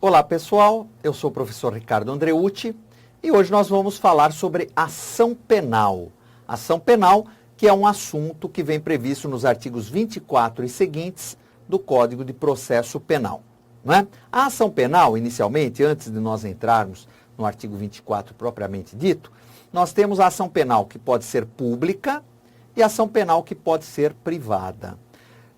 Olá pessoal, eu sou o professor Ricardo Andreucci e hoje nós vamos falar sobre ação penal. Ação penal, que é um assunto que vem previsto nos artigos 24 e seguintes do Código de Processo Penal. Não é? A ação penal, inicialmente, antes de nós entrarmos no artigo 24 propriamente dito, nós temos a ação penal que pode ser pública e a ação penal que pode ser privada.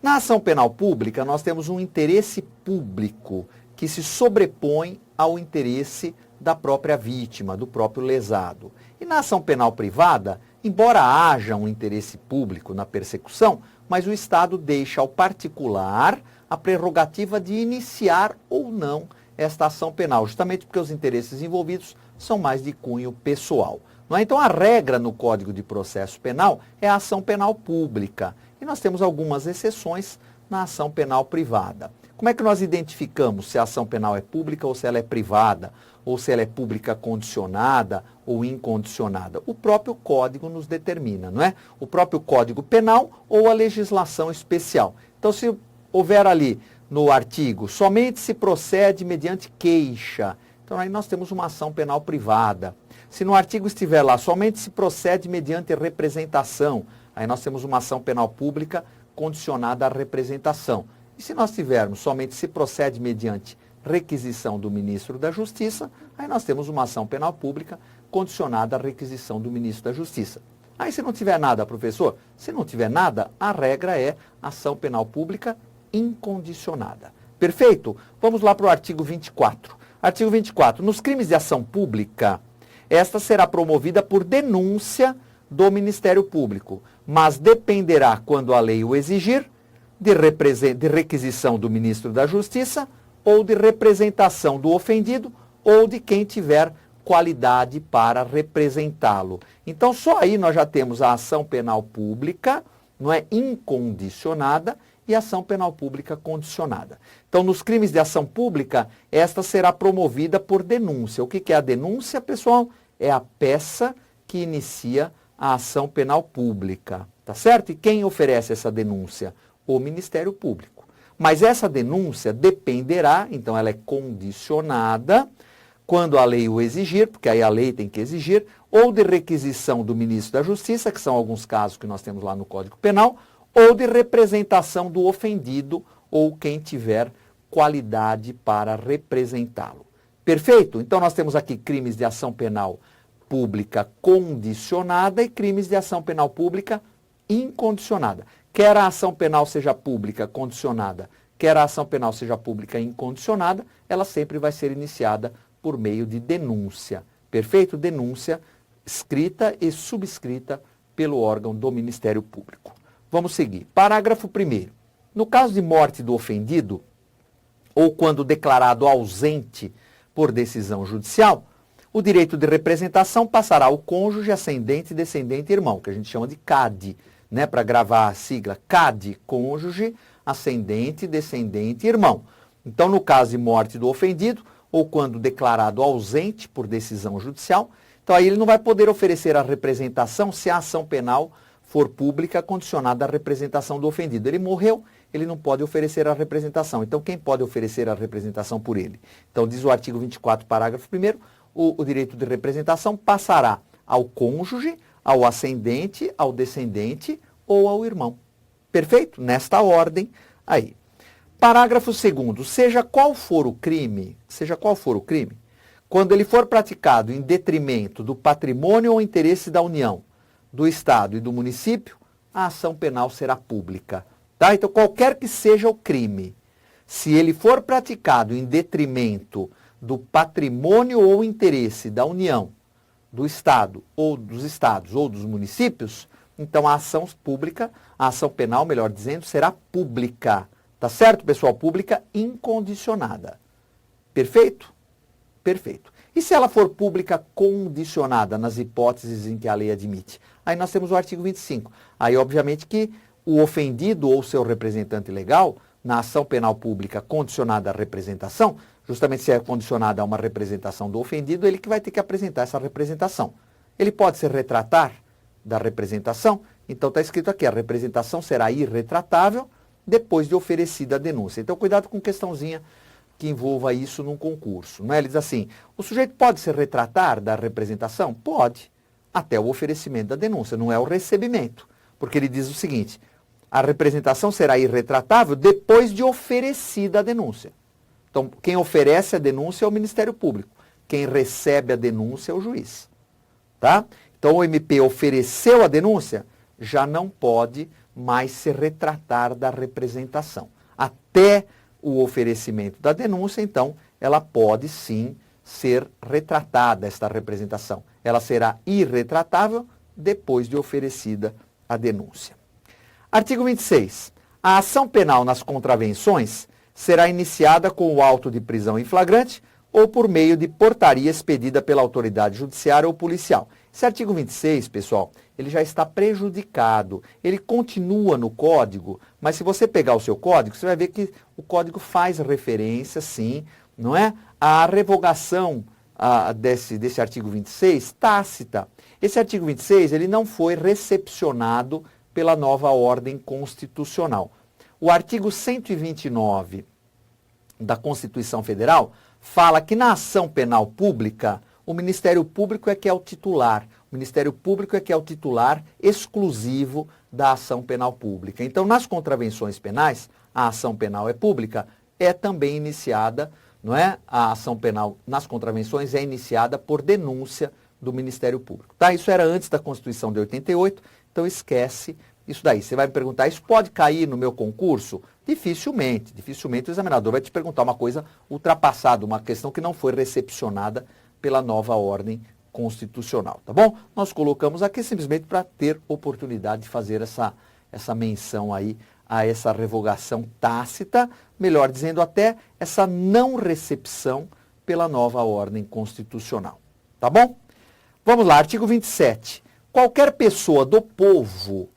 Na ação penal pública, nós temos um interesse público que se sobrepõe ao interesse da própria vítima, do próprio lesado. E na ação penal privada, embora haja um interesse público na persecução, mas o Estado deixa ao particular a prerrogativa de iniciar ou não esta ação penal, justamente porque os interesses envolvidos são mais de cunho pessoal. Não é? Então, a regra no Código de Processo Penal é a ação penal pública. E nós temos algumas exceções na ação penal privada. Como é que nós identificamos se a ação penal é pública ou se ela é privada, ou se ela é pública condicionada ou incondicionada? O próprio Código nos determina, não é? O próprio Código Penal ou a legislação especial. Então, se houver ali no artigo, somente se procede mediante queixa, então aí nós temos uma ação penal privada. Se no artigo estiver lá, somente se procede mediante representação, aí nós temos uma ação penal pública condicionada à representação. E se nós tivermos somente se procede mediante requisição do ministro da Justiça, aí nós temos uma ação penal pública condicionada à requisição do ministro da Justiça. Aí se não tiver nada, professor, se não tiver nada, a regra é ação penal pública incondicionada. Perfeito? Vamos lá para o artigo 24. Artigo 24. Nos crimes de ação pública, esta será promovida por denúncia do Ministério Público, mas dependerá, quando a lei o exigir, de requisição do ministro da Justiça ou de representação do ofendido ou de quem tiver qualidade para representá-lo. Então, só aí nós já temos a ação penal pública, não é incondicionada, e a ação penal pública condicionada. Então, nos crimes de ação pública, esta será promovida por denúncia. O que é a denúncia, pessoal? É a peça que inicia a ação penal pública, tá certo? E quem oferece essa denúncia? O Ministério Público. Mas essa denúncia dependerá, então ela é condicionada, quando a lei o exigir, porque aí a lei tem que exigir, ou de requisição do ministro da Justiça, que são alguns casos que nós temos lá no Código Penal, ou de representação do ofendido ou quem tiver qualidade para representá-lo. Perfeito? Então nós temos aqui crimes de ação penal pública condicionada e crimes de ação penal pública incondicionada. Quer a ação penal seja pública condicionada, quer a ação penal seja pública incondicionada, ela sempre vai ser iniciada por meio de denúncia. Perfeito? Denúncia escrita e subscrita pelo órgão do Ministério Público. Vamos seguir. Parágrafo 1º. No caso de morte do ofendido, ou quando declarado ausente por decisão judicial, o direito de representação passará ao cônjuge, ascendente, descendente e irmão, que a gente chama de CAD, né, para gravar a sigla CAD, cônjuge, ascendente, descendente e irmão. Então, no caso de morte do ofendido, ou quando declarado ausente por decisão judicial, então aí ele não vai poder oferecer a representação se a ação penal for pública condicionada à representação do ofendido. Ele morreu, ele não pode oferecer a representação. Então, quem pode oferecer a representação por ele? Então, diz o artigo 24, parágrafo 1º, o direito de representação passará ao cônjuge, ao ascendente, ao descendente ou ao irmão. Perfeito? Nesta ordem aí. Parágrafo 2º. Seja qual for o crime, quando ele for praticado em detrimento do patrimônio ou interesse da União, do Estado e do município, a ação penal será pública. Tá? Então, qualquer que seja o crime, se ele for praticado em detrimento do patrimônio ou interesse da União, do Estado ou dos Estados ou dos municípios, então a ação pública, a ação penal, melhor dizendo, será pública. Tá certo, pessoal? Pública incondicionada. Perfeito? Perfeito. E se ela for pública condicionada nas hipóteses em que a lei admite? Aí nós temos o artigo 25. Aí, obviamente, que o ofendido ou seu representante legal, na ação penal pública condicionada à representação, justamente se é condicionada a uma representação do ofendido, ele que vai ter que apresentar essa representação. Ele pode se retratar da representação, então está escrito aqui, a representação será irretratável depois de oferecida a denúncia. Então, cuidado com questãozinha que envolva isso num concurso. Não é? Ele diz assim, o sujeito pode se retratar da representação? Pode, até o oferecimento da denúncia, não é o recebimento. Porque ele diz o seguinte, a representação será irretratável depois de oferecida a denúncia. Então, quem oferece a denúncia é o Ministério Público. Quem recebe a denúncia é o juiz. Tá? Então, o MP ofereceu a denúncia, já não pode mais se retratar da representação. Até o oferecimento da denúncia, então, ela pode sim ser retratada, esta representação. Ela será irretratável depois de oferecida a denúncia. Artigo 26. A ação penal nas contravenções será iniciada com o auto de prisão em flagrante ou por meio de portaria expedida pela autoridade judiciária ou policial. Esse artigo 26, pessoal, ele já está prejudicado. Ele continua no código, mas se você pegar o seu código, você vai ver que o código faz referência, sim, não é? À revogação desse artigo 26 tácita. Esse artigo 26, ele não foi recepcionado pela nova ordem constitucional. O artigo 129 da Constituição Federal fala que na ação penal pública, o Ministério Público é que é o titular. O Ministério Público é que é o titular exclusivo da ação penal pública. Então, nas contravenções penais, a ação penal é pública, é também iniciada, não é? A ação penal nas contravenções é iniciada por denúncia do Ministério Público. Tá? Isso era antes da Constituição de 88, então esquece isso daí. Você vai me perguntar, isso pode cair no meu concurso? Dificilmente o examinador vai te perguntar uma coisa ultrapassada, uma questão que não foi recepcionada pela nova ordem constitucional, tá bom? Nós colocamos aqui simplesmente para ter oportunidade de fazer essa menção aí a essa revogação tácita, melhor dizendo até essa não recepção pela nova ordem constitucional, tá bom? Vamos lá, artigo 27. Qualquer pessoa do povo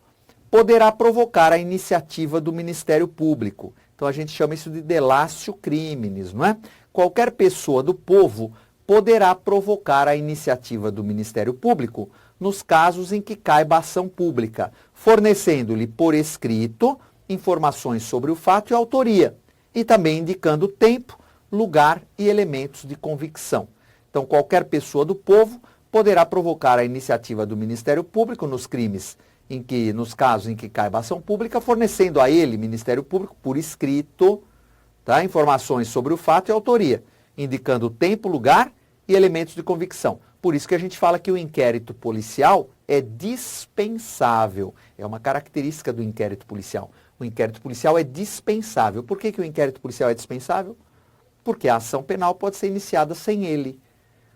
poderá provocar a iniciativa do Ministério Público. Então a gente chama isso de delatio criminis, não é? Qualquer pessoa do povo poderá provocar a iniciativa do Ministério Público nos casos em que caiba ação pública, fornecendo-lhe por escrito informações sobre o fato e a autoria, e também indicando tempo, lugar e elementos de convicção. Então qualquer pessoa do povo poderá provocar a iniciativa do Ministério Público nos nos casos em que caiba ação pública, fornecendo a ele, Ministério Público, por escrito, tá, informações sobre o fato e a autoria, indicando tempo, lugar e elementos de convicção. Por isso que a gente fala que o inquérito policial é dispensável. É uma característica do inquérito policial. O inquérito policial é dispensável. Por que o inquérito policial é dispensável? Porque a ação penal pode ser iniciada sem ele.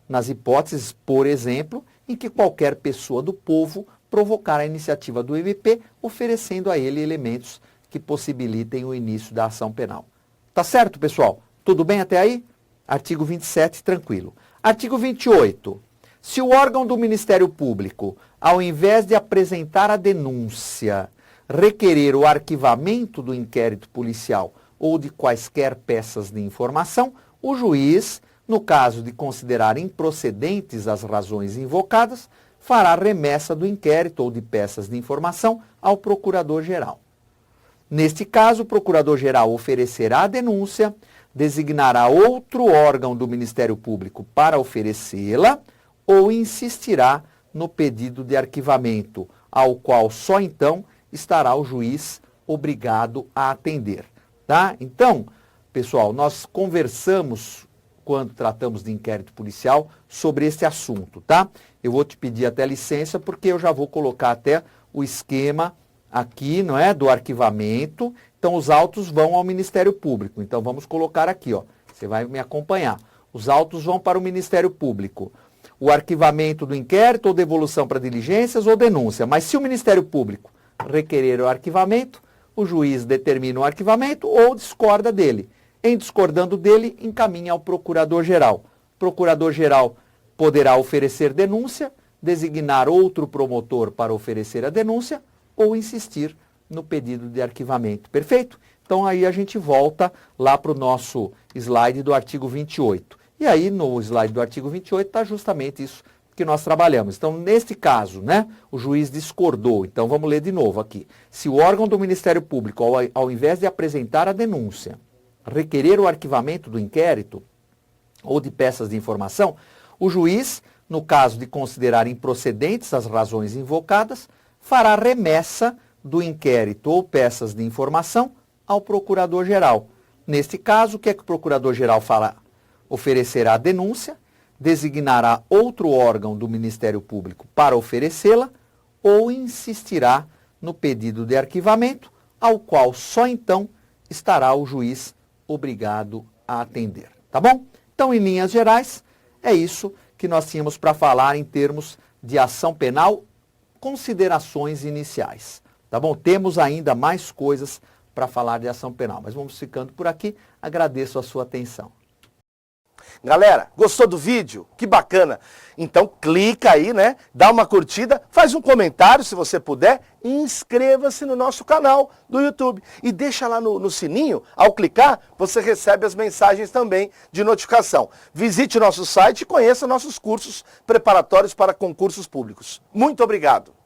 Nas hipóteses, por exemplo, em que qualquer pessoa do povo provocar a iniciativa do MP, oferecendo a ele elementos que possibilitem o início da ação penal. Tá certo, pessoal? Tudo bem até aí? Artigo 27, tranquilo. Artigo 28. Se o órgão do Ministério Público, ao invés de apresentar a denúncia, requerer o arquivamento do inquérito policial ou de quaisquer peças de informação, o juiz, no caso de considerar improcedentes as razões invocadas, fará remessa do inquérito ou de peças de informação ao Procurador-Geral. Neste caso, o Procurador-Geral oferecerá a denúncia, designará outro órgão do Ministério Público para oferecê-la ou insistirá no pedido de arquivamento, ao qual só então estará o juiz obrigado a atender. Tá? Então, pessoal, nós conversamos quando tratamos de inquérito policial sobre esse assunto, tá? Eu vou te pedir até licença porque eu já vou colocar até o esquema aqui, não é, do arquivamento. Então os autos vão ao Ministério Público. Então vamos colocar aqui, ó. Você vai me acompanhar. Os autos vão para o Ministério Público. O arquivamento do inquérito ou devolução para diligências ou denúncia. Mas se o Ministério Público requerer o arquivamento, o juiz determina o arquivamento ou discorda dele. Em discordando dele, encaminha ao Procurador-Geral. O Procurador-Geral poderá oferecer denúncia, designar outro promotor para oferecer a denúncia ou insistir no pedido de arquivamento. Perfeito? Então aí a gente volta lá para o nosso slide do artigo 28. E aí no slide do artigo 28 está justamente isso que nós trabalhamos. Então, neste caso, né, o juiz discordou. Então, vamos ler de novo aqui. Se o órgão do Ministério Público, ao invés de apresentar a denúncia, requerer o arquivamento do inquérito ou de peças de informação, o juiz, no caso de considerar improcedentes as razões invocadas, fará remessa do inquérito ou peças de informação ao procurador-geral. Neste caso, o que é que o procurador-geral fará? Oferecerá a denúncia, designará outro órgão do Ministério Público para oferecê-la ou insistirá no pedido de arquivamento, ao qual só então estará o juiz obrigado a atender. Tá bom? Então, em linhas gerais, é isso que nós tínhamos para falar em termos de ação penal, considerações iniciais. Tá bom? Temos ainda mais coisas para falar de ação penal, mas vamos ficando por aqui. Agradeço a sua atenção. Galera, gostou do vídeo? Que bacana! Então clica aí, né? Dá uma curtida, faz um comentário se você puder e inscreva-se no nosso canal do YouTube. E deixa lá no sininho, ao clicar, você recebe as mensagens também de notificação. Visite nosso site e conheça nossos cursos preparatórios para concursos públicos. Muito obrigado!